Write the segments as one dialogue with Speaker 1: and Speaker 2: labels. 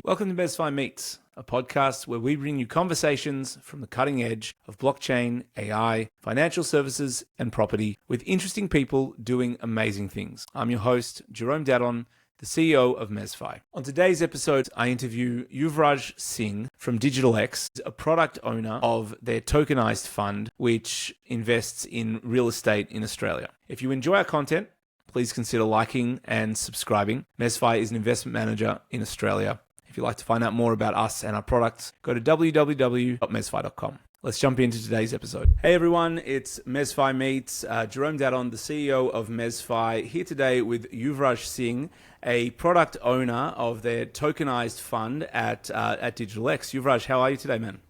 Speaker 1: Welcome to MezFi Meets, a podcast where we bring you conversations from the cutting edge of blockchain, AI, financial services, and property with interesting people doing amazing things. I'm your host, Jerome the CEO of MezFi. On today's episode, I interview Yuvraj Singh from DigitalX, a product owner of their Tokenised fund, which invests in real estate in Australia. If you enjoy our content, please consider liking and subscribing. MezFi is an investment manager in Australia. If you'd like to find out more about us and our products, go to www.mezfi.com. Let's jump into today's episode. Hey everyone, it's MezFi Meets. Jerome the CEO of MezFi, here today with Yuvraj Singh, a product owner of their Tokenised fund at DigitalX. Yuvraj, how are you today, man?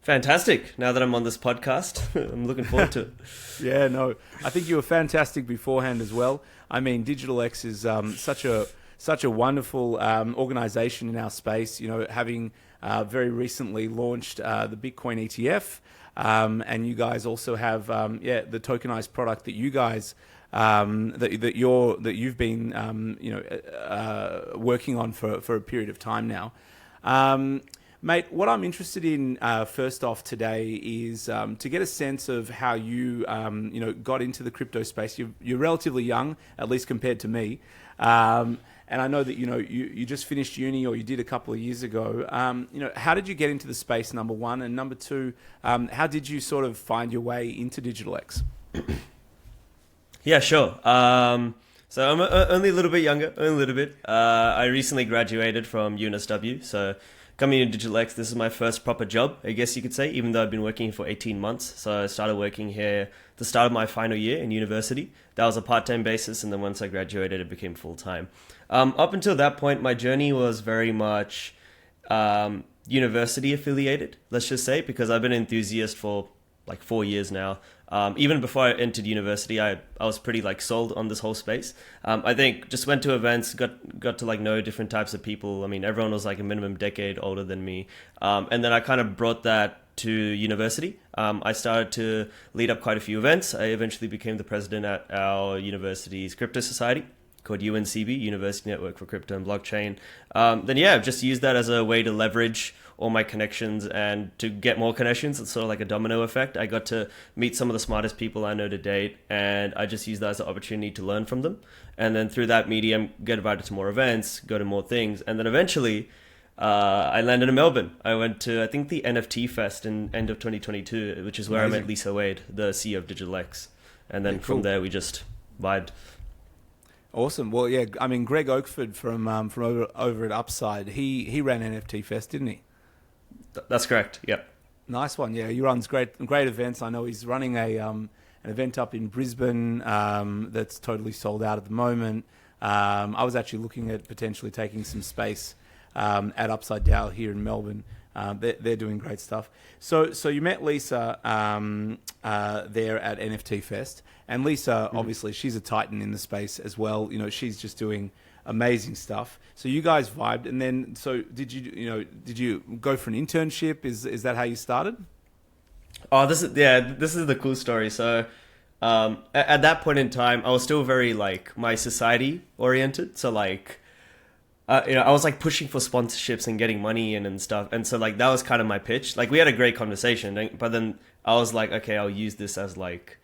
Speaker 2: Fantastic. Now that I'm on this podcast, I'm looking forward to it.
Speaker 1: Yeah, no, I think you were fantastic beforehand as well. I mean, DigitalX is such a wonderful organization in our space, you know, having very recently launched the Bitcoin ETF. And you guys also have, the tokenized product that you guys, that you've been, working on for a period of time now. Mate, what I'm interested in first off today is to get a sense of how you, got into the crypto space. You're relatively young, at least compared to me. And I know that, you just finished uni, or you did a couple of years ago. How did you get into the space, number one? And number two, how did you sort of find your way into DigitalX?
Speaker 2: Yeah, sure. So I'm only a little bit younger, only a little bit. I recently graduated from UNSW, so coming into DigitalX, this is my first proper job, I guess you could say, even though I've been working for 18 months. So I started working here at the start of my final year in university. That was a part-time basis, and then once I graduated, it became full-time. Up until that point, my journey was very much university affiliated, let's just say, because I've been an enthusiast for like 4 years now. Even before I entered university, I was pretty like sold on this whole space. I think just went to events, got to like know different types of people. I mean, everyone was like a minimum decade older than me. And then I kind of brought that to university. I started to lead up quite a few events. I eventually became the president at our university's crypto society called UNCB, University Network for Crypto and Blockchain. I've just used that as a way to leverage all my connections and to get more connections. It's sort of like a domino effect. I got to meet some of the smartest people I know to date, and I just use that as an opportunity to learn from them. And then through that medium, get invited to more events, go to more things. And then eventually, I landed in Melbourne. I went to, I think, the NFT Fest in end of 2022, which is where I met Lisa Wade, the CEO of DigitalX. And then from there, we just vibed.
Speaker 1: Awesome. Well, yeah, I mean, Greg Oakford from over at Upside, he ran NFT Fest, didn't he?
Speaker 2: That's correct. Yep.
Speaker 1: Nice one. Yeah, he runs great events. I know he's running an event up in Brisbane that's totally sold out at the moment. I was actually looking at potentially taking some space at Upside Down here in Melbourne. They're doing great stuff. So you met Lisa there at NFT Fest, and Lisa, obviously, she's a titan in the space as well. You know, she's just doing amazing stuff. So you guys vibed, and then did you go for an internship? Is that how you started?
Speaker 2: Oh, this is the cool story. So at that point in time, I was still very like my society oriented. So like. I was like pushing for sponsorships and getting money in and stuff. And so like that was kind of my pitch. Like we had a great conversation, but then I was like, okay, I'll use this as like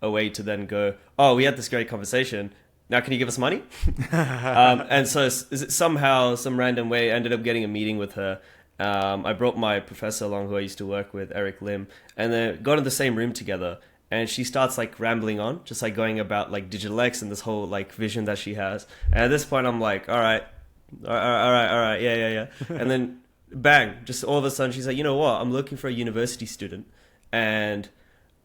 Speaker 2: a way to then go, oh, we had this great conversation. Now can you give us money? And so somehow, some random way, I ended up getting a meeting with her. I brought my professor along who I used to work with, Eric Lim, and then got in the same room together. And she starts like rambling on, just like going about like DigitalX and this whole like vision that she has. And at this point, I'm like, all right, yeah. And then bang, just all of a sudden she's like, you know what? I'm looking for a university student, and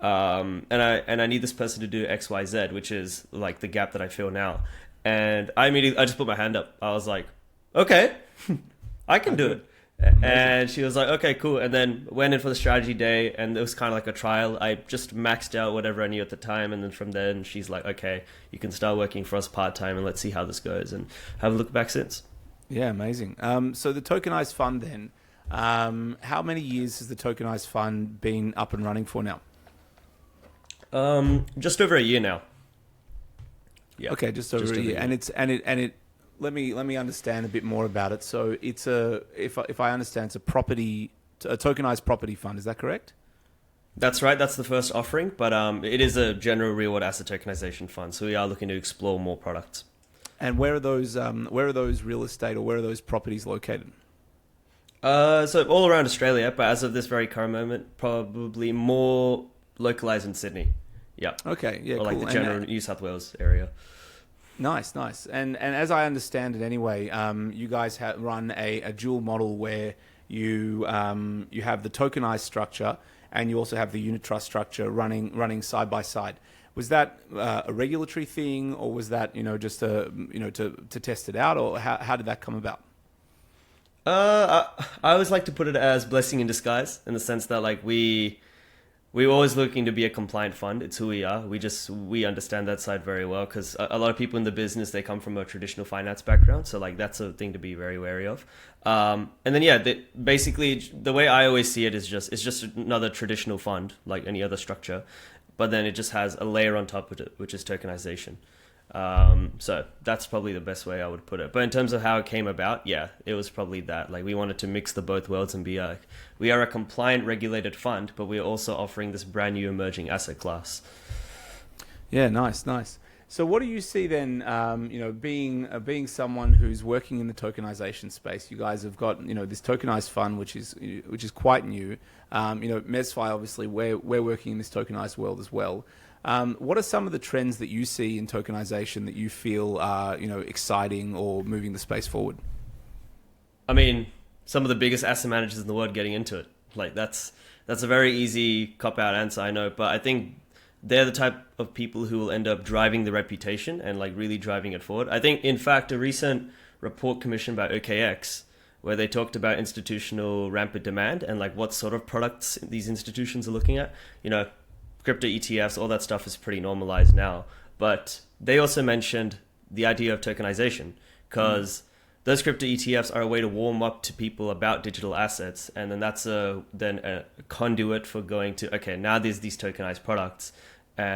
Speaker 2: I need this person to do X, Y, Z, which is like the gap that I feel now. And I just put my hand up. I was like, okay, I can do it. And she was like, okay, cool. And then went in for the strategy day, and it was kind of like a trial. I just maxed out whatever I knew at the time. And then from then she's like, okay, you can start working for us part-time and let's see how this goes, and haven't looked back since.
Speaker 1: Yeah, amazing. So the Tokenized fund then, how many years has the Tokenized fund been up and running for now?
Speaker 2: Just over a year now.
Speaker 1: Yeah. Okay, just over a year. And it let me understand a bit more about it. So it's if I understand, it's a tokenized property fund. Is that correct?
Speaker 2: That's right. That's the first offering, but it is a general reward asset tokenization fund. So we are looking to explore more products.
Speaker 1: And where are those real estate or where are those properties located?
Speaker 2: So all around Australia, but as of this very current moment, probably more localized in Sydney. Yeah.
Speaker 1: Okay. Yeah.
Speaker 2: Or like
Speaker 1: cool.
Speaker 2: the general New South Wales area.
Speaker 1: Nice. And as I understand it, anyway, you guys run a dual model where you have the tokenized structure and you also have the unit trust structure running side by side. Was that a regulatory thing, or was that just to test it out, or how did that come about?
Speaker 2: I always like to put it as blessing in disguise, in the sense that like we're always looking to be a compliant fund. It's who we are. We understand that side very well, because a lot of people in the business, they come from a traditional finance background, so like that's a thing to be very wary of. And then basically the way I always see it is it's just another traditional fund like any other structure, but then it just has a layer on top of it, which is tokenization. So that's probably the best way I would put it. But in terms of how it came about, yeah, it was probably that. Like we wanted to mix the both worlds and be like, we are a compliant regulated fund, but we're also offering this brand new emerging asset class.
Speaker 1: Yeah, nice. So what do you see then, being someone who's working in the tokenization space? You guys have got, this tokenized fund, which is quite new. MezFi, obviously, we're working in this tokenized world as well. What are some of the trends that you see in tokenization that you feel are, exciting or moving the space forward?
Speaker 2: I mean, some of the biggest asset managers in the world getting into it. Like that's a very easy cop-out answer, I know, but I think they're the type of people who will end up driving the reputation and like really driving it forward. I think, in fact, a recent report commissioned by OKX, where they talked about institutional rampant demand and like what sort of products these institutions are looking at, crypto ETFs, all that stuff is pretty normalized now. But they also mentioned the idea of tokenization, because those crypto ETFs are a way to warm up to people about digital assets. And then that's a conduit for going to, okay, now there's these tokenized products,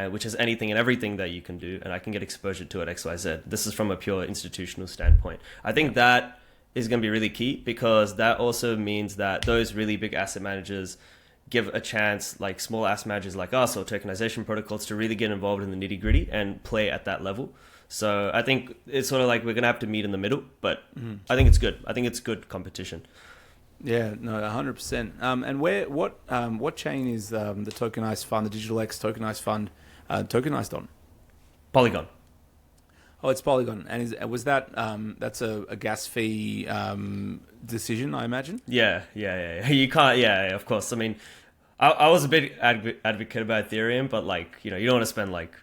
Speaker 2: which is anything and everything that you can do. And I can get exposure to it, XYZ. This is from a pure institutional standpoint. I think that is going to be really key, because that also means that those really big asset managers give a chance, like small asset managers like us or tokenization protocols, to really get involved in the nitty gritty and play at that level. So I think it's sort of like we're going to have to meet in the middle, but I think it's good. I think it's good competition.
Speaker 1: Yeah, no, 100%. And what chain is the tokenized fund, the DigitalX tokenized fund, tokenized on?
Speaker 2: Polygon.
Speaker 1: Oh, it's Polygon. And was that that's a gas fee decision, I imagine?
Speaker 2: Yeah. You can't. Yeah, of course. I mean, I was a bit advocate about Ethereum, but like you don't want to spend like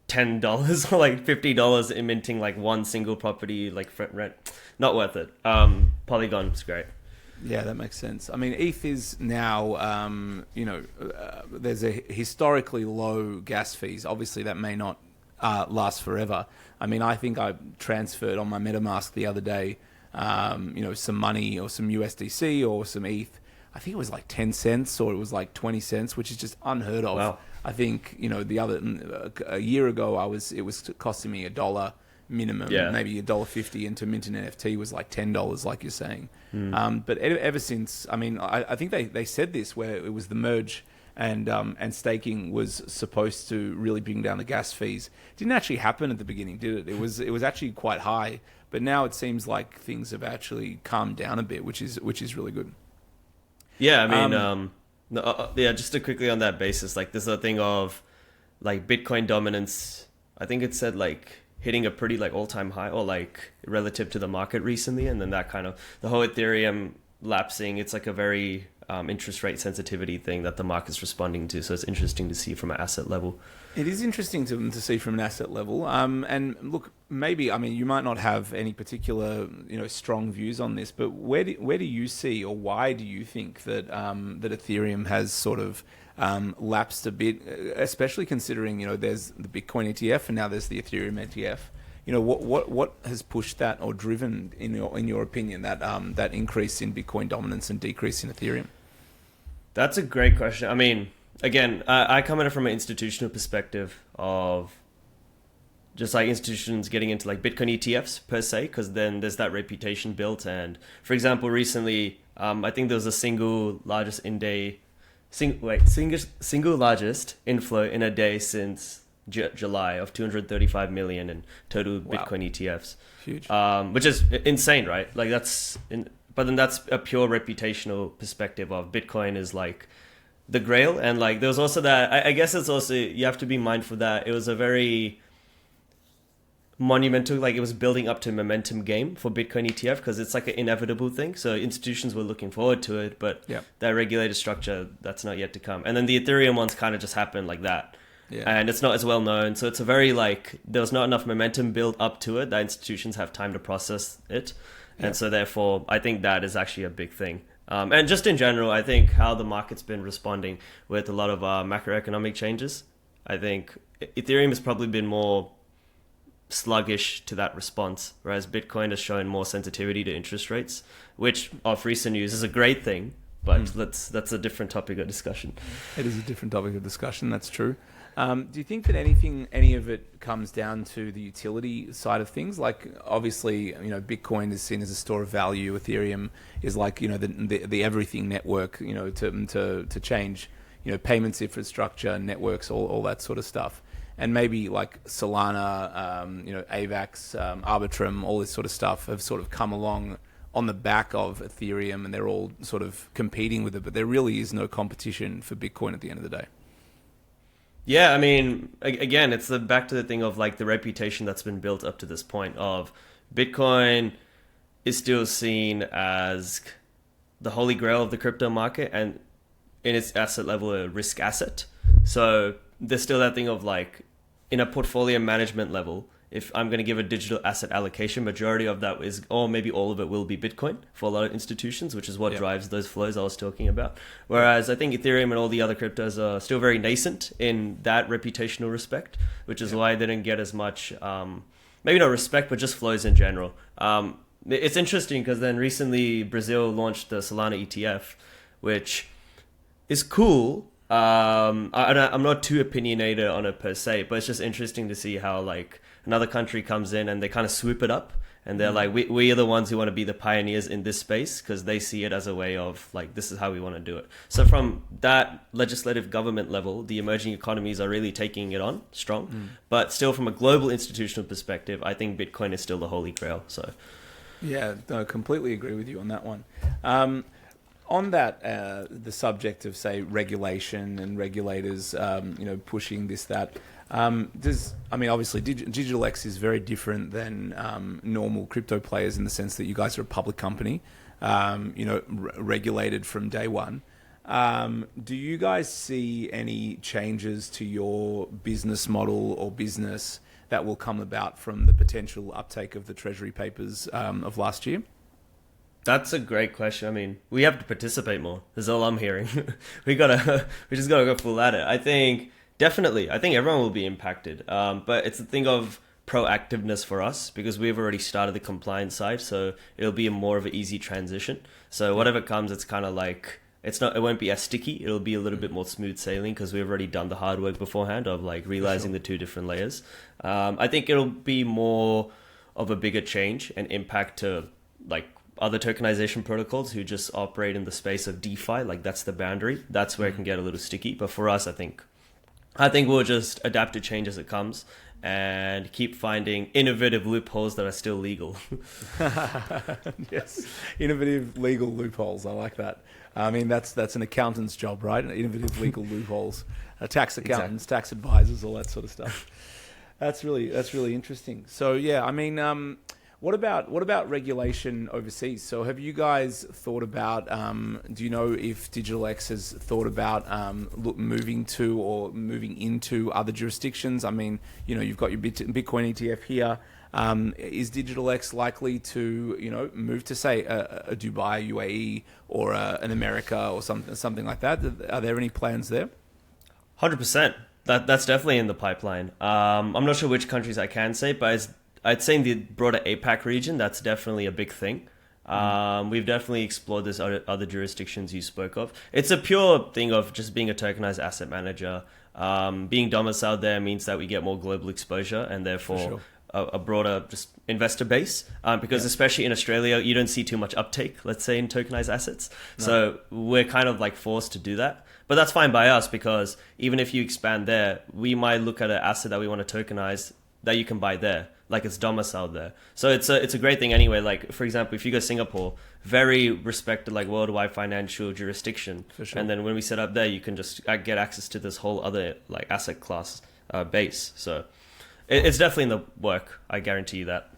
Speaker 2: $10 or like $50 in minting like one single property like rent. Not worth it. Polygon's great.
Speaker 1: Yeah, that makes sense. I mean, ETH is now, there's a historically low gas fees. Obviously, that may not last forever. I mean, I think I transferred on my MetaMask the other day, some money or some USDC or some ETH. I think it was like 10 cents or it was like 20 cents, which is just unheard of.
Speaker 2: Wow.
Speaker 1: I think, a year ago, it was costing me $1 minimum, maybe $1.50, and to mint an NFT was like $10, like you're saying. But ever since, I mean, I think they said this, where it was the merge and staking was supposed to really bring down the gas fees. It didn't actually happen at the beginning, did it? It was actually quite high, but now it seems like things have actually calmed down a bit, which is really good.
Speaker 2: Yeah, I mean, just to quickly on that basis, like this is a thing of like Bitcoin dominance. I think it said like hitting a pretty like all-time high, or like relative to the market recently, and then that kind of the whole Ethereum lapsing. It's like a very interest rate sensitivity thing that the market's responding to. So it's interesting to see from an asset level.
Speaker 1: It is interesting to see from an asset level. And look, maybe, I mean, you might not have any particular, strong views on this, but where do you see, or why do you think that that Ethereum has sort of lapsed a bit, especially considering, there's the Bitcoin ETF and now there's the Ethereum ETF. What has pushed that or driven, in your opinion, that increase in Bitcoin dominance and decrease in Ethereum?
Speaker 2: That's a great question. I mean, again, I come at it from an institutional perspective of just like institutions getting into like Bitcoin ETFs per se, because then there's that reputation built. And for example, recently, I think there was a single largest inflow in a day since July of 235 million in total Bitcoin ETFs.
Speaker 1: Huge.
Speaker 2: Which is insane, right? Like but then that's a pure reputational perspective of Bitcoin is like the grail. And like there was also that, I guess it's also, you have to be mindful that it was a very monumental, like it was building up to a momentum game for Bitcoin ETF because it's like an inevitable thing. So institutions were looking forward to it, but that regulated structure, that's not yet to come. And then the Ethereum ones kind of just happened like that. Yeah. And it's not as well known. So it's a very like, there was not enough momentum built up to it that institutions have time to process it. And so therefore, I think that is actually a big thing. And just in general, I think how the market's been responding with a lot of macroeconomic changes, I think Ethereum has probably been more sluggish to that response, whereas Bitcoin has shown more sensitivity to interest rates, which of recent news is a great thing, but that's a different topic of discussion.
Speaker 1: It is a different topic of discussion, that's true. Do you think that any of it comes down to the utility side of things? Like obviously, Bitcoin is seen as a store of value. Ethereum is like, the everything network, to change, payments infrastructure, networks, all that sort of stuff. And maybe like Solana, AVAX, Arbitrum, all this sort of stuff have sort of come along on the back of Ethereum, and they're all sort of competing with it. But there really is no competition for Bitcoin at the end of the day.
Speaker 2: Yeah, I mean, again, it's back to the thing of like the reputation that's been built up to this point of Bitcoin is still seen as the holy grail of the crypto market, and in its asset level, a risk asset. So there's still that thing of like, in a portfolio management level, if I'm going to give a digital asset allocation, majority of that is, or maybe all of it will be Bitcoin for a lot of institutions, which is what drives those flows I was talking about. Whereas I think Ethereum and all the other cryptos are still very nascent in that reputational respect, which is why they didn't get as much, maybe not respect, but just flows in general. It's interesting because then recently Brazil launched the Solana ETF, which is cool. I'm not too opinionated on it per se, but it's just interesting to see how like another country comes in and they kind of swoop it up, and they're like, we are the ones who want to be the pioneers in this space because they see it as a way of like, this is how we want to do it. So from that legislative government level, the emerging economies are really taking it on strong, but still from a global institutional perspective, I think Bitcoin is still the holy grail. So
Speaker 1: yeah, no, completely agree with you on that one. On that, the subject of, say, regulation and regulators, pushing this, that, obviously DigitalX is very different than normal crypto players in the sense that you guys are a public company, regulated from day one. Do you guys see any changes to your business model or business that will come about from the potential uptake of the treasury papers of last year?
Speaker 2: That's a great question. I mean, we have to participate more. That's all I'm hearing. we just gotta go full at it. I think definitely. I think everyone will be impacted. But it's a thing of proactiveness for us because we've already started the compliance side, so it'll be more of an easy transition. So whatever comes, it's kind of like it won't be as sticky. It'll be a little bit more smooth sailing because we've already done the hard work beforehand of like realizing the two different layers. I think it'll be more of a bigger change and impact to like other tokenization protocols who just operate in the space of DeFi, like that's the boundary. That's where it can get a little sticky. But for us, I think we'll just adapt to change as it comes and keep finding innovative loopholes that are still legal.
Speaker 1: Yes, innovative legal loopholes. I like that. I mean, that's an accountant's job, right? Innovative legal loopholes, tax accountants, tax advisors, all that sort of stuff. That's really interesting. So yeah, I mean. What about regulation overseas? So have you guys thought about, do you know if DigitalX has thought about moving to or moving into other jurisdictions? I mean, you've got your Bitcoin ETF here. Is DigitalX likely to, move to, say, a Dubai, UAE, or an America or something like that? Are there any plans there?
Speaker 2: 100%. That's definitely in the pipeline. I'm not sure which countries I can say, but I'd say in the broader APAC region, that's definitely a big thing. We've definitely explored this other jurisdictions you spoke of. It's a pure thing of just being a tokenized asset manager. Being domiciled there means that we get more global exposure and therefore
Speaker 1: sure.
Speaker 2: a broader just investor base. Because especially in Australia, you don't see too much uptake, let's say, in tokenized assets. No. So we're kind of like forced to do that. But that's fine by us, because even if you expand there, we might look at an asset that we want to tokenize that you can buy there, like it's domiciled there. So it's a great thing anyway. Like, for example, if you go Singapore, very respected, like worldwide financial jurisdiction.
Speaker 1: For sure.
Speaker 2: And then when we set up there, you can just get access to this whole other like asset class base. So it's definitely in the work. I guarantee you that.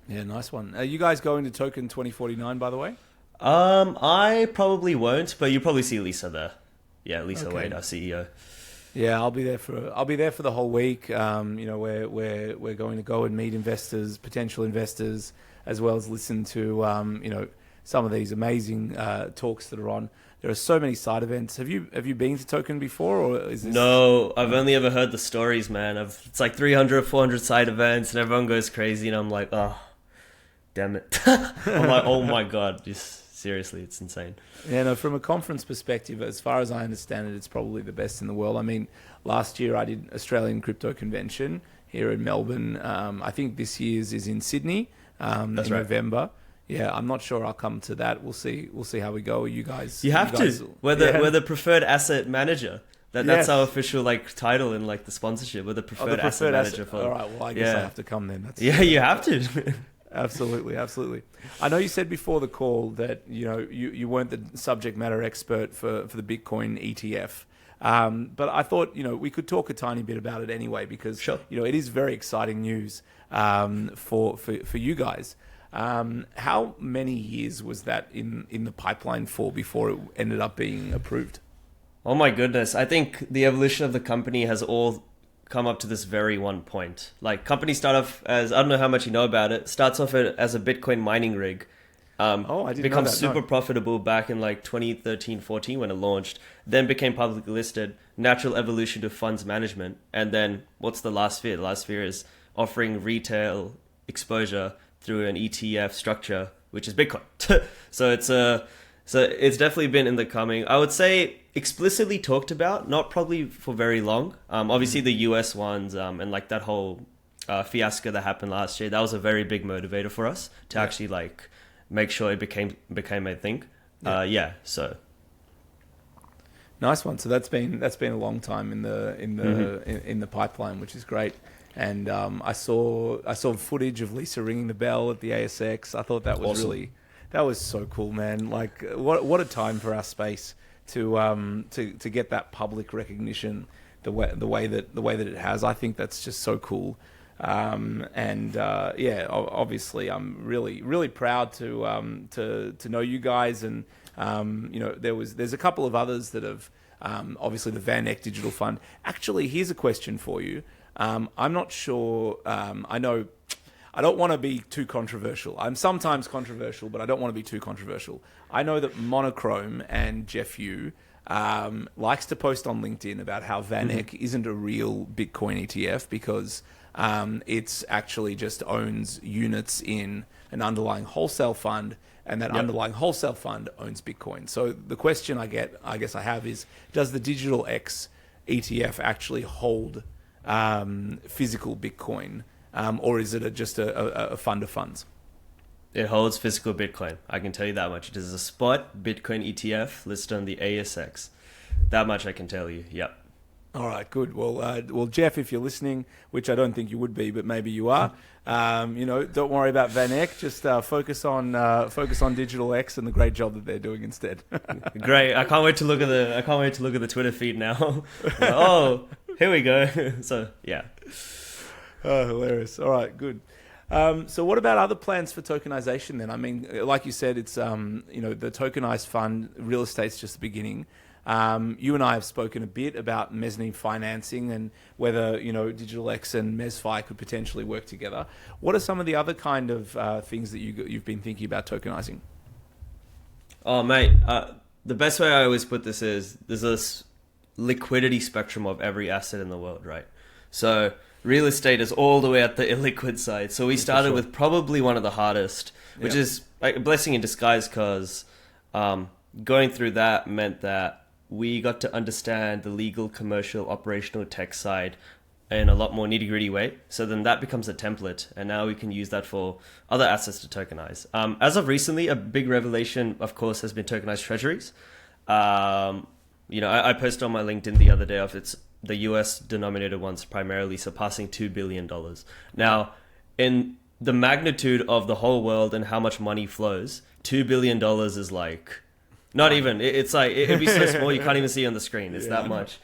Speaker 1: Yeah, nice one. Are you guys going to Token 2049, by the way?
Speaker 2: I probably won't, but you probably see Lisa there. Yeah, Lisa Wade, our CEO.
Speaker 1: Yeah, I'll be there for the whole week. We're going to go and meet investors, potential investors, as well as listen to some of these amazing talks that are on. There are so many side events. Have you been to Token before, or is this?
Speaker 2: No, I've only ever heard the stories, man. It's like 300, 400 side events, and everyone goes crazy, and I'm like, oh, damn it. I'm like, oh my god, just seriously, it's insane.
Speaker 1: Yeah, no, from a conference perspective, as far as I understand it, it's probably the best in the world. I mean, last year I did Australian Crypto Convention here in Melbourne. I think this year's is in Sydney in November. Yeah, I'm not sure I'll come to that. We'll see how we go. You guys,
Speaker 2: We're the preferred asset manager. That's our official like title in like the sponsorship. We're the preferred asset manager for.
Speaker 1: All right, well, I guess I have to come then.
Speaker 2: You have to.
Speaker 1: Absolutely. I know you said before the call that you weren't the subject matter expert for the Bitcoin ETF, but I thought we could talk a tiny bit about it anyway, because
Speaker 2: sure.
Speaker 1: It is very exciting news for you guys. How many years was that in the pipeline for before it ended up being approved?
Speaker 2: Oh my goodness! I think the evolution of the company has all come up to this very one point. Like, companies start off as, I don't know how much you know about it, starts off as a Bitcoin mining rig.
Speaker 1: I didn't
Speaker 2: becomes
Speaker 1: know that,
Speaker 2: super profitable back in like 2013, 14 when it launched, then became publicly listed, natural evolution to funds management. And then what's the last sphere? The last sphere is offering retail exposure through an ETF structure, which is Bitcoin. So it's definitely been in the coming. I would say explicitly talked about, not probably for very long. Obviously the US ones and like that whole fiasco that happened last year, that was a very big motivator for us to actually like make sure it became a thing. So
Speaker 1: nice one. So that's been a long time in the pipeline, which is great. And I saw footage of Lisa ringing the bell at the ASX. I thought that was awesome. That was so cool, man. Like, what a time for our space to get that public recognition the way that it has. I think that's just so cool. Obviously I'm really proud to know you guys, and there's a couple of others that have obviously the Van Eck Digital Fund. Actually, here's a question for you. I'm not sure. I don't want to be too controversial. I'm sometimes controversial, but I don't want to be too controversial. I know that Monochrome and Jeff Yu likes to post on LinkedIn about how Van Eck isn't a real Bitcoin ETF because it's actually just owns units in an underlying wholesale fund, and that underlying wholesale fund owns Bitcoin. So the question I guess I have is, does the DigitalX ETF actually hold physical Bitcoin? Or is it just a fund of funds?
Speaker 2: It holds physical Bitcoin. I can tell you that much. It is a spot Bitcoin ETF listed on the ASX. That much I can tell you. Yep.
Speaker 1: All right, good. Well, Jeff, if you're listening, which I don't think you would be, but maybe you are, don't worry about Van Eck. Just focus on DigitalX and the great job that they're doing instead.
Speaker 2: Great. I can't wait to look at the Twitter feed now. Oh, here we go. So yeah.
Speaker 1: Oh, hilarious. All right, good. So what about other plans for tokenization then? I mean, like you said, it's, the tokenized fund, real estate's just the beginning. You and I have spoken a bit about mezzanine financing and whether, DigitalX and MezFi could potentially work together. What are some of the other kind of things that you've been thinking about tokenizing?
Speaker 2: Oh, mate, the best way I always put this is there's this liquidity spectrum of every asset in the world, right? So real estate is all the way at the illiquid side. So we started with probably one of the hardest, which is like a blessing in disguise, because going through that meant that we got to understand the legal, commercial, operational tech side in a lot more nitty-gritty way. So then that becomes a template, and now we can use that for other assets to tokenize. As of recently, a big revelation, of course, has been tokenized treasuries. I posted on my LinkedIn the other day of it's the US denominated ones primarily surpassing $2 billion. Now, in the magnitude of the whole world and how much money flows, $2 billion is like, not even, it's like, it'd be so small you can't even see on the screen. It's that much.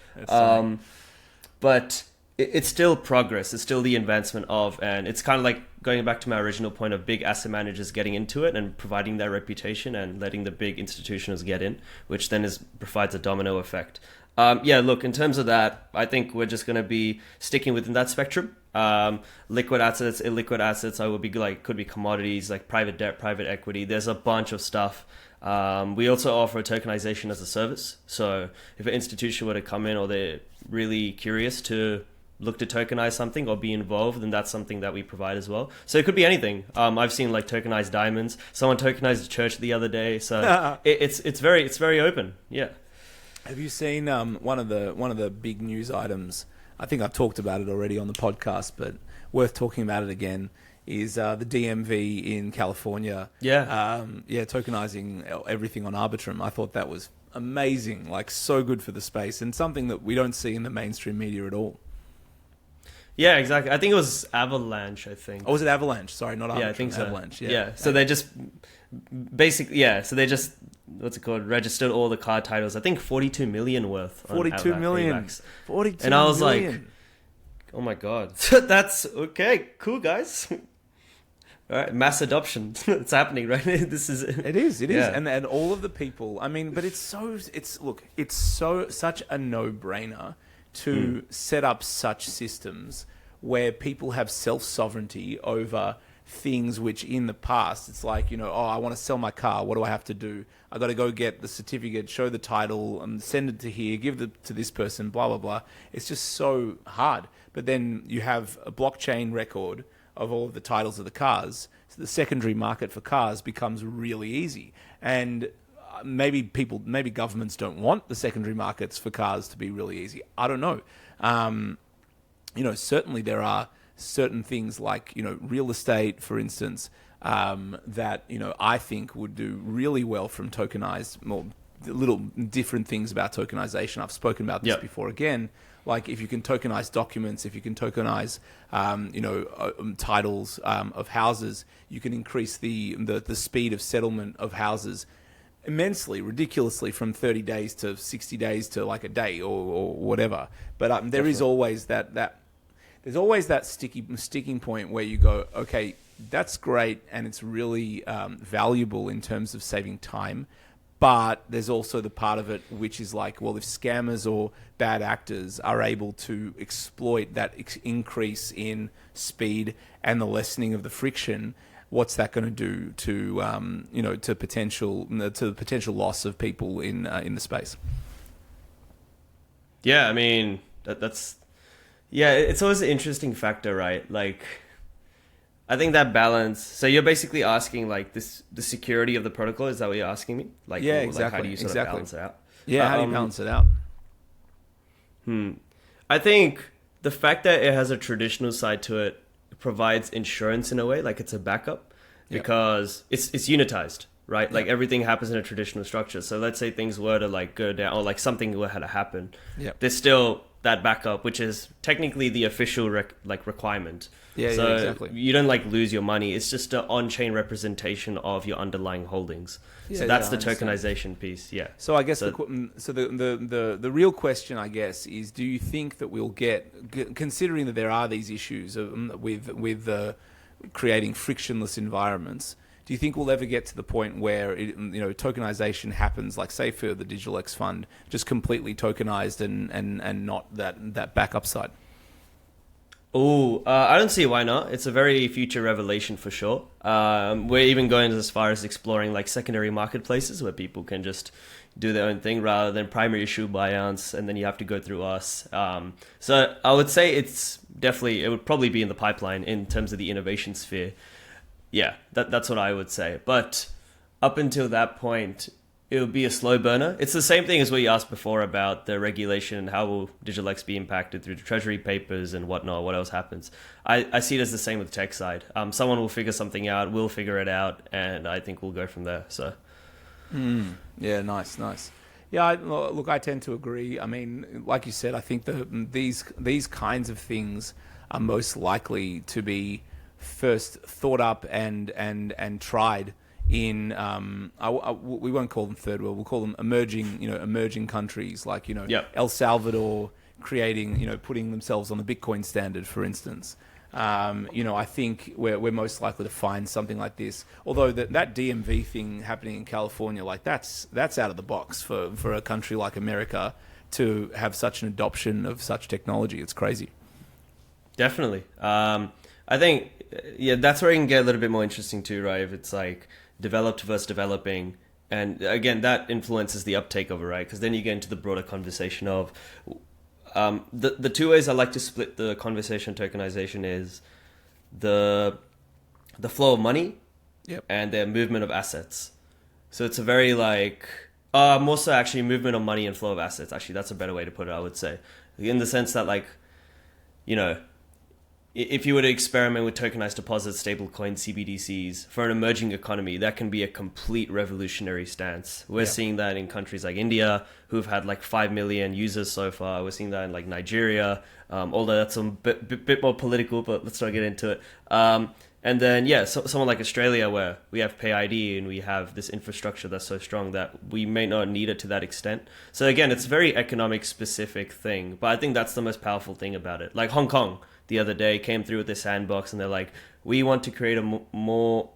Speaker 2: But it's still progress. It's still the advancement of, and it's kind of like going back to my original point of big asset managers getting into it and providing their reputation and letting the big institutions get in, which then provides a domino effect. Look, in terms of that, I think we're just going to be sticking within that spectrum. Liquid assets, illiquid assets, could be commodities like private debt, private equity. There's a bunch of stuff. We also offer tokenization as a service. So if an institution were to come in or they're really curious to look to tokenize something or be involved, then that's something that we provide as well. So it could be anything. I've seen like tokenized diamonds. Someone tokenized a church the other day. So it's very open. Yeah.
Speaker 1: Have you seen one of the big news items? I think I've talked about it already on the podcast, but worth talking about it again. Is the DMV in California? Tokenizing everything on Arbitrum. I thought that was amazing, like so good for the space, and something that we don't see in the mainstream media at all.
Speaker 2: Yeah, exactly. I think it was Avalanche, I think.
Speaker 1: Oh, was it Avalanche? Sorry, not Arbitrum.
Speaker 2: Yeah, I think so.
Speaker 1: Avalanche,
Speaker 2: So they just what's it called? Registered all the card titles. I think 42 million worth.
Speaker 1: 42 million. 42
Speaker 2: and I was
Speaker 1: million.
Speaker 2: like, oh my God. That's okay. Cool, guys. All right, mass adoption. It's happening, right? It is.
Speaker 1: Yeah. And all of the people, I mean, but it's such a no-brainer to set up such systems where people have self-sovereignty over things which in the past, it's like, I want to sell my car. What do I have to do? I got to go get the certificate, show the title, send it to here, give it to this person, blah, blah, blah. It's just so hard. But then you have a blockchain record of all of the titles of the cars. So the secondary market for cars becomes really easy. And maybe governments don't want the secondary markets for cars to be really easy. I don't know. Certainly there are certain things like, real estate, for instance, that, I think would do really well from tokenized, more little different things about tokenization. I've spoken about this before again. Like if you can tokenize documents, if you can tokenize, titles of houses, you can increase the speed of settlement of houses immensely, ridiculously, from 30 days to 60 days to like a day or whatever. But there is always there's always that sticking point where you go, okay, that's great and it's really valuable in terms of saving time. But there's also the part of it which is like, well, if scammers or bad actors are able to exploit that increase in speed and the lessening of the friction, what's that going to do to the potential loss of people in the space?
Speaker 2: Yeah, I mean that's it's always an interesting factor, right? Like, I think that balance. So you're basically asking like the security of the protocol. Is that what you're asking me? Like,
Speaker 1: exactly.
Speaker 2: Like how do you sort of balance it out?
Speaker 1: Yeah, how do you balance it out?
Speaker 2: I think the fact that it has a traditional side to it provides insurance in a way, like it's a backup, because it's unitized, right? Like everything happens in a traditional structure. So let's say things were to like go down, or like something were to happen. There's still that backup, which is technically the official requirement. Exactly. You don't like lose your money. It's just an on-chain representation of your underlying holdings. So that's the tokenization piece. Yeah.
Speaker 1: So I guess the real question, I guess, is: do you think that we'll get, considering that there are these issues with creating frictionless environments? Do you think we'll ever get to the point where tokenization happens, like say for the DigitalX fund, just completely tokenized and not that backup side?
Speaker 2: I don't see why not. It's a very future revelation for sure. We're even going as far as exploring like secondary marketplaces where people can just do their own thing rather than primary issue buyouts, and then you have to go through us. So I would say it would probably be in the pipeline in terms of the innovation sphere. Yeah, that's what I would say. But up until that point, it'll be a slow burner. It's the same thing as what you asked before about the regulation and how will DigitalX be impacted through the treasury papers and whatnot, what else happens. I see it as the same with tech side. Someone will figure something out, we'll figure it out, and I think we'll go from there. So,
Speaker 1: Yeah, nice. Yeah, look, I tend to agree. I mean, like you said, I think these kinds of things are most likely to be first thought up and tried in we won't call them third world, we'll call them emerging countries, like
Speaker 2: Yep.
Speaker 1: El Salvador creating, putting themselves on the Bitcoin standard, for instance. I think we're most likely to find something like this. Although that DMV thing happening in California, like that's out of the box for a country like America to have such an adoption of such technology. It's crazy.
Speaker 2: Definitely. I think, that's where it can get a little bit more interesting too, right? If it's like developed versus developing. And again, that influences the uptake of it, right? Because then you get into the broader conversation of the two ways I like to split the conversation tokenization is the flow of money,
Speaker 1: yep,
Speaker 2: and the movement of assets. So it's a very more so actually movement of money and flow of assets. Actually, that's a better way to put it, I would say. In the sense that if you were to experiment with tokenized deposits, stablecoin, CBDCs for an emerging economy, that can be a complete revolutionary stance. We're seeing that in countries like India, who've had 5 million users so far. We're seeing that in Nigeria, although that's a bit more political, but let's not get into it. And then, someone like Australia, where we have Pay ID and we have this infrastructure that's so strong that we may not need it to that extent. So again, it's a very economic specific thing, but I think that's the most powerful thing about it. Like Hong Kong, the other day came through with this sandbox and they're like, we want to create a more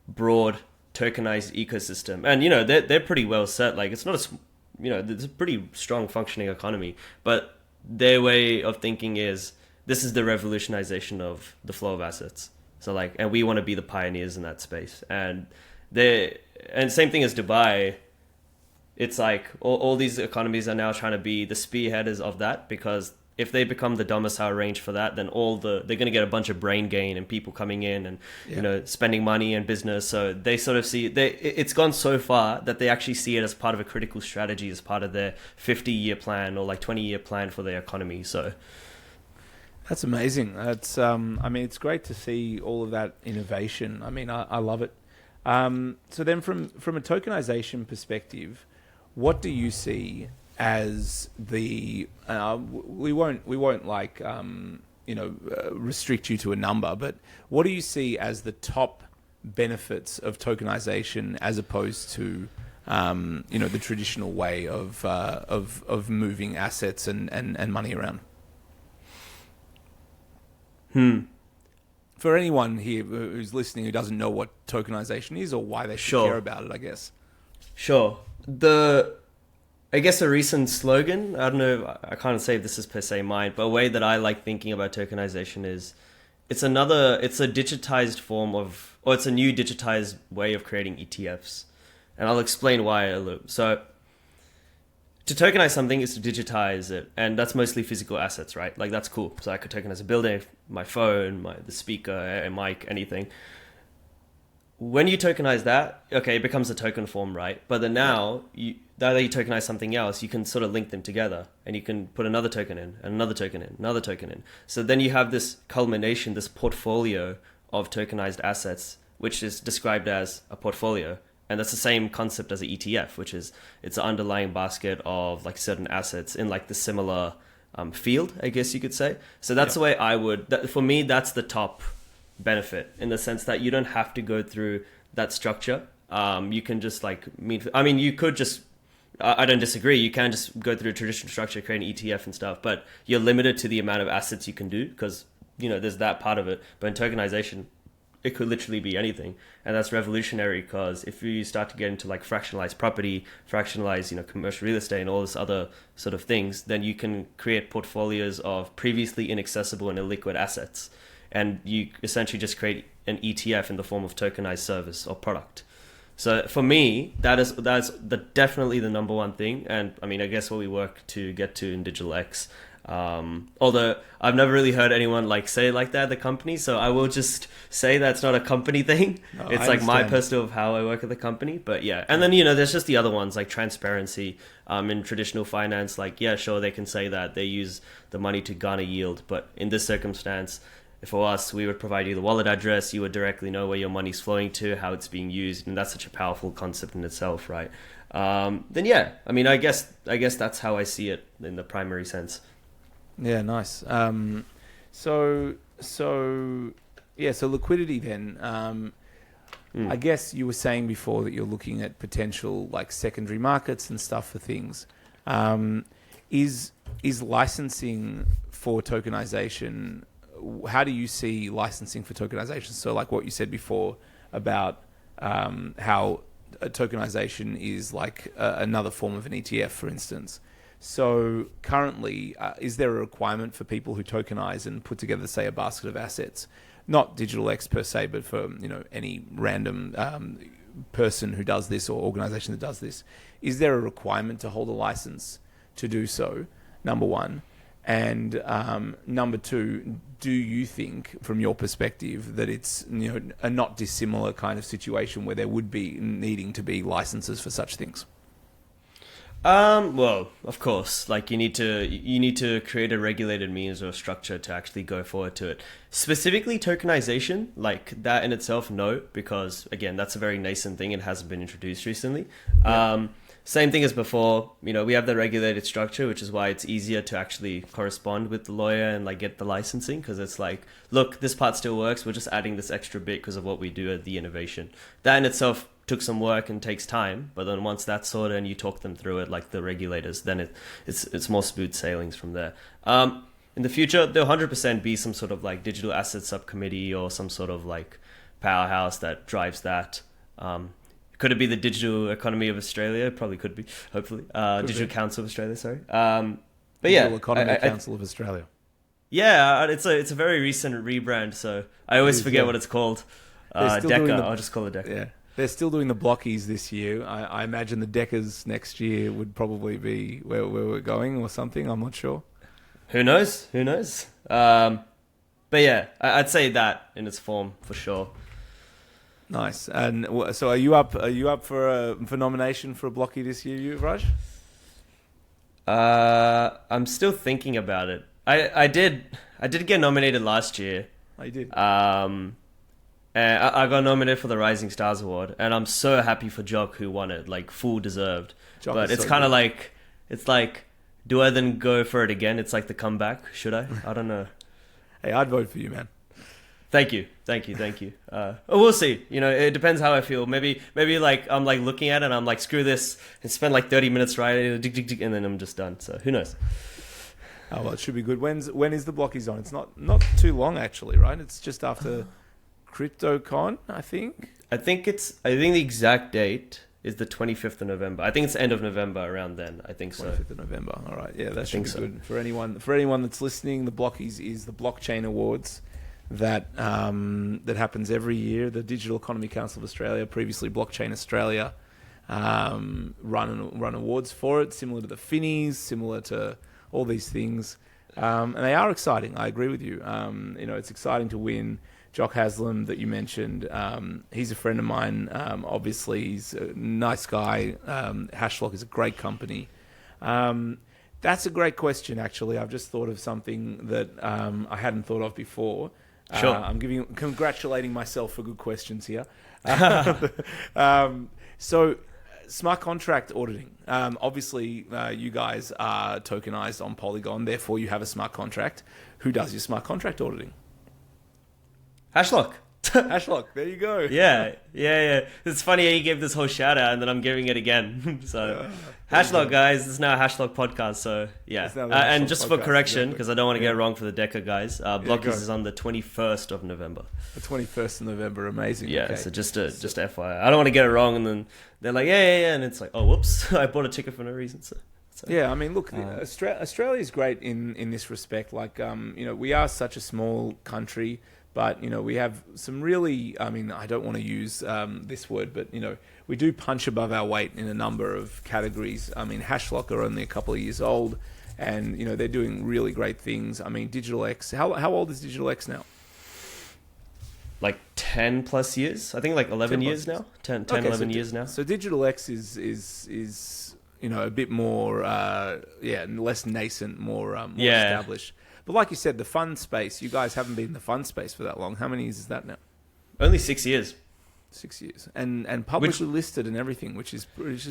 Speaker 2: broad tokenized ecosystem. And, they're pretty well set. It's not it's a pretty strong functioning economy, but their way of thinking is this is the revolutionization of the flow of assets. So and we want to be the pioneers in that space. And same thing as Dubai. It's all these economies are now trying to be the spearheaders of that, because if they become the domicile range for that, then they're going to get a bunch of brain gain and people coming in and spending money and business. So they sort of see it's gone so far that they actually see it as part of a critical strategy, as part of their 50-year plan or 20-year plan for their economy. So
Speaker 1: that's amazing. That's it's great to see all of that innovation. I love it. So then from a tokenization perspective, what do you see as the we won't restrict you to a number, but what do you see as the top benefits of tokenization as opposed to the traditional way of moving assets and money around? For anyone here who's listening who doesn't know what tokenization is or why they should care about it, I guess.
Speaker 2: Sure. I guess a recent slogan, I don't know, I can't say if this is per se mine, but a way that I like thinking about tokenization is it's a digitized form of, or it's a new digitized way of creating ETFs. And I'll explain why a little. So to tokenize something is to digitize it, and that's mostly physical assets, right? That's cool. So I could tokenize a building, my phone, the speaker, a mic, anything. When you tokenize that, okay, it becomes a token form, right? But then now that you tokenize something else, you can sort of link them together, and you can put another token in, and another token in, another token in. So then you have this culmination, this portfolio of tokenized assets, which is described as a portfolio. And that's the same concept as an ETF, which is it's an underlying basket of certain assets in the similar field, I guess you could say. So that's the way for me, that's the top benefit, in the sense that you don't have to go through that structure. You can just you could just, I don't disagree, you can just go through a traditional structure, create an ETF and stuff, but you're limited to the amount of assets you can do, because there's that part of it. But in tokenization, it could literally be anything, and that's revolutionary, because if you start to get into fractionalized property, fractionalized commercial real estate and all this other sort of things, then you can create portfolios of previously inaccessible and illiquid assets, and you essentially just create an ETF in the form of tokenized service or product. So for me, that's definitely the number one thing. And I guess what we work to get to in DigitalX, Although I've never really heard anyone like say it like that at the company, so I will just say that's not a company thing.
Speaker 1: No,
Speaker 2: It's
Speaker 1: I
Speaker 2: like my
Speaker 1: understand.
Speaker 2: personal of how I work at the company. But yeah, and then there's just the other ones like transparency. In traditional finance, like yeah, sure they can say that they use the money to garner yield, but in this circumstance, for us, we would provide you the wallet address. You would directly know where your money's flowing to, how it's being used, and that's such a powerful concept in itself, right? Then yeah, I mean, I guess that's how I see it in the primary sense.
Speaker 1: Yeah, nice. So liquidity then. I guess you were saying before that you're looking at potential like secondary markets and stuff for things. Is licensing for tokenization? How do you see licensing for tokenization? So like what you said before about how tokenization is like another form of an ETF, for instance. So currently, is there a requirement for people who tokenize and put together, say, a basket of assets? Not DigitalX per se, but for any random person who does this or organization that does this. Is there a requirement to hold a license to do so? Number one. And number two, do you think, from your perspective, that it's a not dissimilar kind of situation where there would be needing to be licenses for such things?
Speaker 2: Well, of course, like you need to create a regulated means or structure to actually go forward to it. Specifically tokenization, like that in itself, no, because again, that's a very nascent thing. It hasn't been introduced recently. Yeah. Same thing as before, we have the regulated structure, which is why it's easier to actually correspond with the lawyer and like get the licensing, because it's like, look, this part still works. We're just adding this extra bit because of what we do at the innovation. That in itself took some work and takes time, but then once that's sorted and you talk them through it, like the regulators, then it's more smooth sailings from there. In the future, there'll 100% be some sort of like digital asset subcommittee or some sort of like powerhouse that drives that. Could it be the Digital Economy of Australia? Probably could be, hopefully. Digital Council of Australia, sorry. But
Speaker 1: Digital Economy Council of Australia.
Speaker 2: Yeah, it's a very recent rebrand, so I always forget what it's called. DECA, I'll just call it DECA.
Speaker 1: Yeah. They're still doing the blockies this year. I imagine the DECAs next year would probably be where we're going or something. I'm not sure.
Speaker 2: Who knows? But yeah, I'd say that in its form for sure.
Speaker 1: Nice. And so, are you up for nomination for a blockie this year, Yuvraj?
Speaker 2: I'm still thinking about it. I did get nominated last year.
Speaker 1: I did.
Speaker 2: And I got nominated for the Rising Stars Award, and I'm so happy for Jock who won it, like full deserved.
Speaker 1: Jock
Speaker 2: but it's kind of like, do I then go for it again? It's like the comeback. Should I? I don't know.
Speaker 1: Hey, I'd vote for you, man.
Speaker 2: Thank you. We'll see. It depends how I feel. Maybe like I'm like looking at it and I'm like, screw this, and spend like 30 minutes writing, and then I'm just done. So who knows?
Speaker 1: Oh well, it should be good. When is the blockies on? It's not too long actually, right? It's just after CryptoCon, I think. I think
Speaker 2: the exact date is the 25th of November. I think it's the end of November, around then. I think so.
Speaker 1: 25th of November. All right. Yeah, that should be good. For anyone that's listening, the blockies is the blockchain awards that happens every year. The Digital Economy Council of Australia, previously Blockchain Australia, run awards for it, similar to the Finnies, similar to all these things. And they are exciting. I agree with you. It's exciting to win. Jock Haslam that you mentioned, he's a friend of mine. Obviously, he's a nice guy. Hashlock is a great company. That's a great question, actually. I've just thought of something that I hadn't thought of before.
Speaker 2: Sure.
Speaker 1: I'm congratulating myself for good questions here. So, smart contract auditing. Obviously, you guys are tokenized on Polygon, therefore you have a smart contract. Who does your smart contract auditing?
Speaker 2: Hashlock.
Speaker 1: Hashlock, there you go.
Speaker 2: Yeah. It's funny how you gave this whole shout out and then I'm giving it again. So, Hashlock, guys, this is now a Hashlock podcast. So, yeah. And just for correction, because I don't want to get it wrong for the DECA guys, Blockies is on the 21st of November.
Speaker 1: The 21st of November, amazing.
Speaker 2: Yeah,
Speaker 1: okay.
Speaker 2: so just FYI. I don't want to get it wrong and then they're like, yeah. And it's like, oh, whoops, I bought a ticket for no reason. So.
Speaker 1: Yeah, I mean, look, Australia is great in this respect. Like, we are such a small country. But, we have some really, I don't want to use this word, but, we do punch above our weight in a number of categories. Hashlock are only a couple of years old. and they're doing really great things. I mean, DigitalX. How old is DigitalX now?
Speaker 2: Like 10 plus years. I think like 11 years now. 10,
Speaker 1: Okay,
Speaker 2: 11 years now.
Speaker 1: So DigitalX is a bit more less nascent, more established. But like you said, the fund space. You guys haven't been in the fund space for that long. How many years is that now?
Speaker 2: Only 6 years.
Speaker 1: 6 years, and publicly listed and everything, which is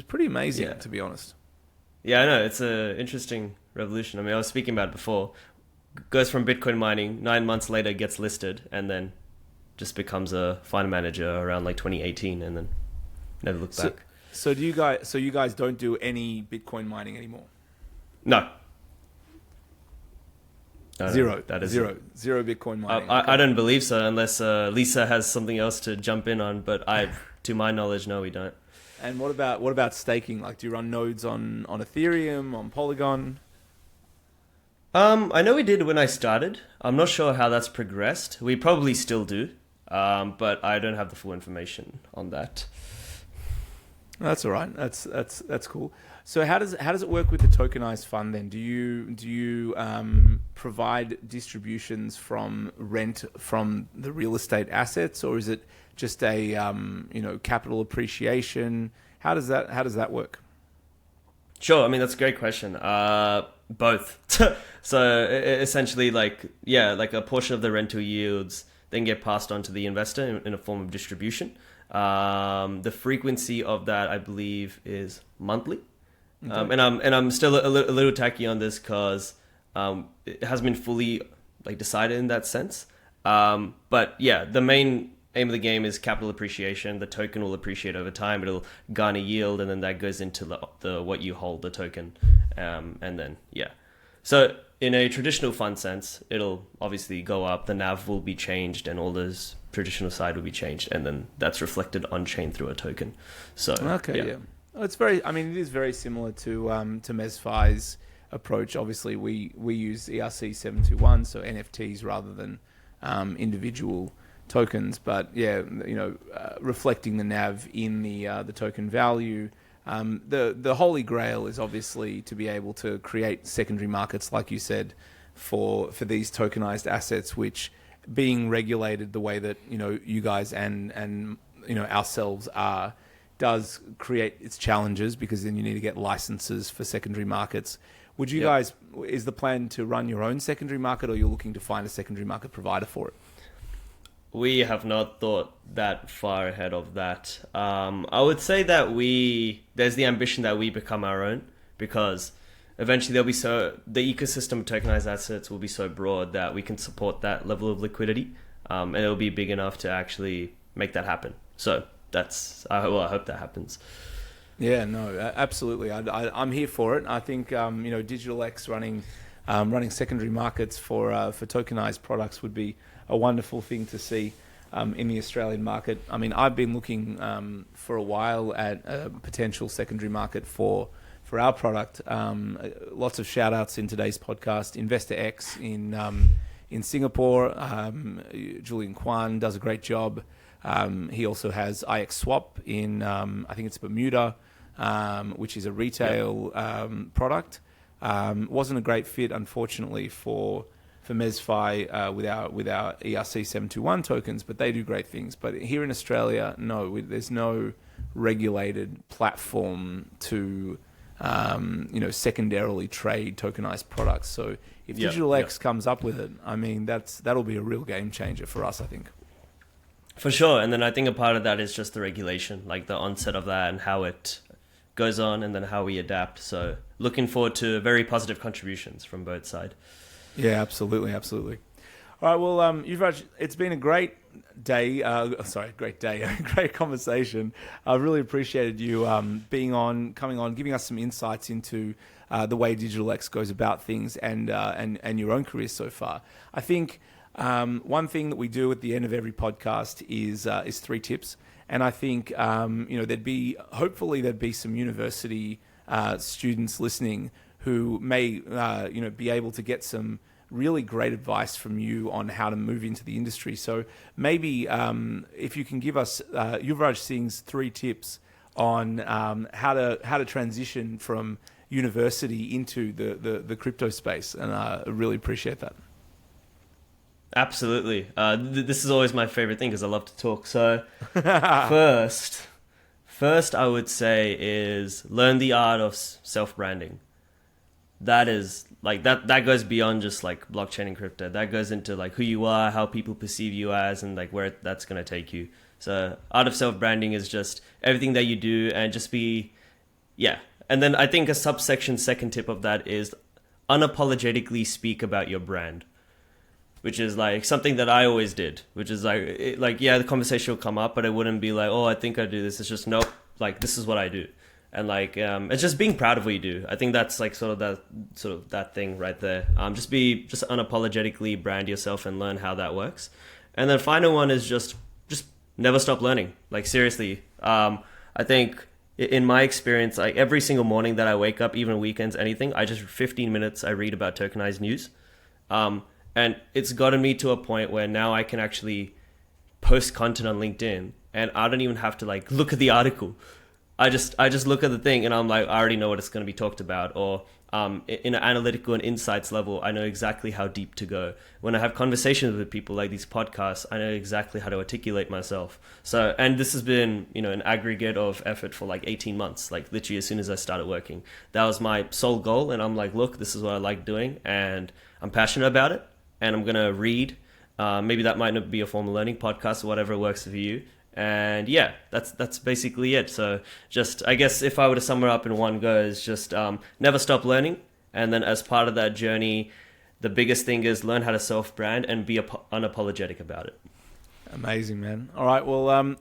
Speaker 1: pretty amazing, to be honest.
Speaker 2: Yeah, I know. It's an interesting revolution. I mean, I was speaking about it before. Goes from Bitcoin mining, 9 months later gets listed, and then just becomes a fund manager around like 2018, and then never looked back.
Speaker 1: So you guys don't do any Bitcoin mining anymore?
Speaker 2: No.
Speaker 1: Zero.
Speaker 2: That is
Speaker 1: zero Bitcoin mining.
Speaker 2: I don't believe so, unless Lisa has something else to jump in on. But to my knowledge, no, we don't.
Speaker 1: And what about staking? Like, do you run nodes on Ethereum, on Polygon?
Speaker 2: I know we did when I started. I'm not sure how that's progressed. We probably still do, but I don't have the full information on that.
Speaker 1: That's all right. That's cool. So how does it work with the tokenized fund then? Do you provide distributions from rent from the real estate assets, or is it just a capital appreciation? How does that work?
Speaker 2: Sure. I mean, that's a great question. Both. So essentially, like a portion of the rental yields then get passed on to the investor in a form of distribution. The frequency of that, I believe, is monthly. Okay. And I'm still a little tacky on this because it hasn't been fully decided in that sense. But yeah, the main aim of the game is capital appreciation. The token will appreciate over time. It'll garner yield, and then that goes into the what you hold the token, and then So in a traditional fund sense, it'll obviously go up. The NAV will be changed, and all those traditional side will be changed, and then that's reflected on chain through a token. So
Speaker 1: yeah. It's very. I mean, it is very similar to MezFi's approach. Obviously, we use ERC 721, so NFTs rather than individual tokens. But reflecting the NAV in the token value. The holy grail is obviously to be able to create secondary markets, like you said, for these tokenized assets, which being regulated the way that you guys and ourselves are, does create its challenges, because then you need to get licenses for secondary markets. Would you guys, is the plan to run your own secondary market, or you're looking to find a secondary market provider for it?
Speaker 2: We have not thought that far ahead of that. I would say that there's the ambition that we become our own, because eventually the ecosystem of tokenized assets will be so broad that we can support that level of liquidity, and it'll be big enough to actually make that happen. So I hope that happens.
Speaker 1: Yeah, no, absolutely. I'm here for it. I think DigitalX running secondary markets for tokenized products would be a wonderful thing to see in the Australian market. I mean, I've been looking for a while at a potential secondary market for our product. Lots of shout outs in today's podcast. Investor X in Singapore, Julian Kwan does a great job. He also has IX Swap in I think it's Bermuda, which is a retail product. Wasn't a great fit, unfortunately, for MezFi with our ERC 721 tokens, but they do great things. But here in Australia, there's no regulated platform to secondarily trade tokenized products. So if DigitalX comes up with it, I mean, that'll be a real game changer for us, I think.
Speaker 2: For sure. And then I think a part of that is just the regulation, like the onset of that and how it goes on, and then how we adapt. So looking forward to very positive contributions from both sides. Yeah,
Speaker 1: absolutely. All right, well, Yuvraj, it's been a great day. Great conversation. I really appreciated you coming on, giving us some insights into the way DigitalX goes about things and your own career so far. I think one thing that we do at the end of every podcast is 3 tips, and I think there'd be some university students listening who may be able to get some really great advice from you on how to move into the industry. So maybe if you can give us Yuvraj Singh's 3 tips on how to transition from university into the crypto space, and I really appreciate that.
Speaker 2: Absolutely. This is always my favorite thing because I love to talk. So first I would say is learn the art of self-branding. That is like that goes beyond just like blockchain and crypto. That goes into like who you are, how people perceive you as, and like where that's going to take you. So art of self-branding is just everything that you do, and just be, yeah. And then I think a subsection second tip of that is unapologetically speak about your brand, which is like something that I always did, which is like yeah, the conversation will come up, but it wouldn't be like, oh, I think I do this. It's just, nope, like this is what I do. And like, it's just being proud of what you do. I think that's like sort of that thing right there. Just unapologetically brand yourself and learn how that works. And then final one is just never stop learning. Like seriously, I think in my experience, like every single morning that I wake up, even weekends, anything, I just 15 minutes I read about tokenized news. And it's gotten me to a point where now I can actually post content on LinkedIn and I don't even have to like look at the article. I just look at the thing and I'm like, I already know what it's going to be talked about. Or in an analytical and insights level, I know exactly how deep to go. When I have conversations with people like these podcasts, I know exactly how to articulate myself. So, and this has been, an aggregate of effort for like 18 months, like literally as soon as I started working. That was my sole goal. And I'm like, look, this is what I like doing and I'm passionate about it. And I'm going to read. Maybe that might not be a formal learning podcast or whatever works for you. And yeah, that's basically it. So just, I guess if I were to sum it up in one go, is just never stop learning. And then as part of that journey, the biggest thing is learn how to self-brand and be unapologetic about it.
Speaker 1: Amazing, man. All right, well,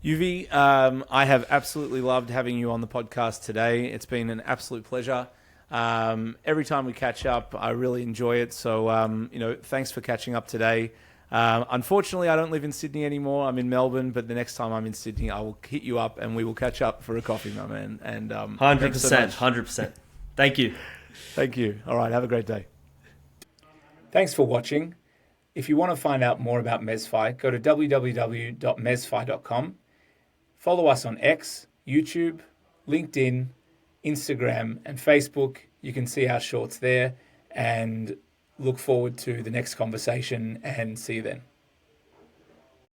Speaker 1: Yuvi, I have absolutely loved having you on the podcast today. It's been an absolute pleasure. Every time we catch up, I really enjoy it. So, thanks for catching up today. Unfortunately, I don't live in Sydney anymore. I'm in Melbourne, but the next time I'm in Sydney, I will hit you up and we will catch up for a coffee, my man. And
Speaker 2: 100%, 100%. Thank you.
Speaker 1: Thank you. All right, have a great day. Thanks for watching. If you want to find out more about MezFi, go to www.mezfi.com. Follow us on X, YouTube, LinkedIn, Instagram, and Facebook. You can see our shorts there, and look forward to the next conversation, and see you then.